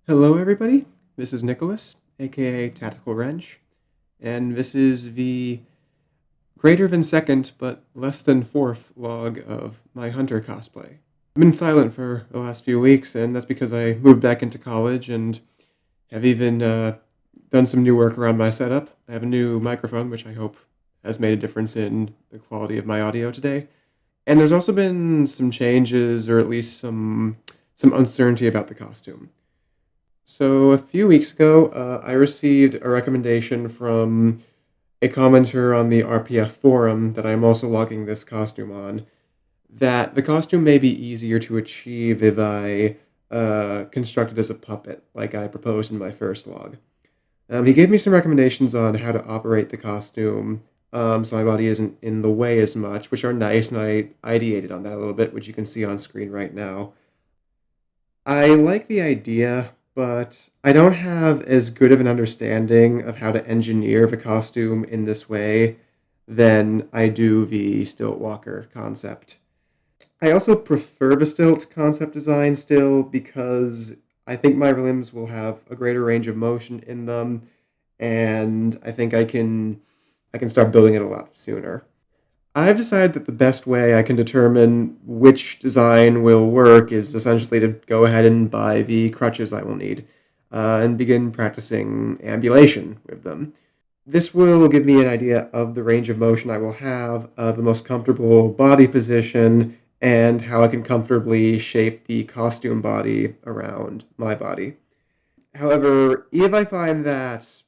Hello, everybody. This is Nicholas, aka Tactical Wrench, and this is the greater than second but less than fourth log of my Hunter cosplay. I've been silent for the last few weeks, and that's because I moved back into college and have even done some new work around my setup. I have a new microphone, which I hope has made a difference in the quality of my audio today. And there's also been some changes, or at least some uncertainty about the costume. So a few weeks ago, I received a recommendation from a commenter on the RPF forum that I'm also logging this costume on, that the costume may be easier to achieve if I construct it as a puppet, like I proposed in my first log. He gave me some recommendations on how to operate the costume, so my body isn't in the way as much, which are nice, and I ideated on that a little bit, which you can see on screen right now. I like the idea, but I don't have as good of an understanding of how to engineer the costume in this way than I do the stilt walker concept. I also prefer the stilt concept design still because I think my limbs will have a greater range of motion in them, and I think I can start building it a lot sooner. I've decided that the best way I can determine which design will work is essentially to go ahead and buy the crutches I will need and begin practicing ambulation with them. This will give me an idea of the range of motion I will have, the most comfortable body position, and how I can comfortably shape the costume body around my body. However, if I find that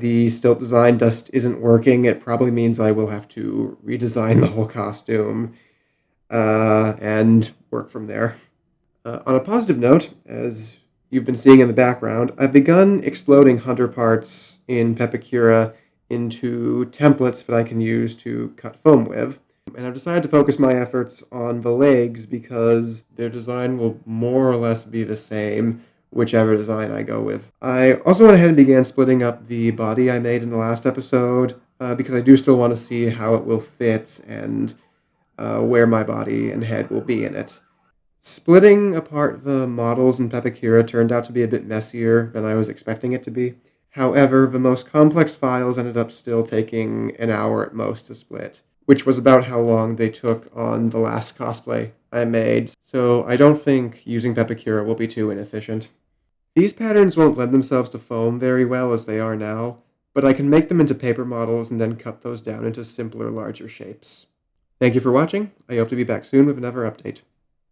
the stilt design just isn't working, it probably means I will have to redesign the whole costume and work from there. On a positive note, as you've been seeing in the background, I've begun exploding hunter parts in Pepakura into templates that I can use to cut foam with. And I've decided to focus my efforts on the legs because their design will more or less be the same whichever design I go with. I also went ahead and began splitting up the body I made in the last episode because I do still want to see how it will fit and where my body and head will be in it. Splitting apart the models in Pepakura turned out to be a bit messier than I was expecting it to be. However, the most complex files ended up still taking an hour at most to split, which was about how long they took on the last cosplay I made, so I don't think using Pepakura will be too inefficient. These patterns won't lend themselves to foam very well as they are now, but I can make them into paper models and then cut those down into simpler, larger shapes. Thank you for watching. I hope to be back soon with another update.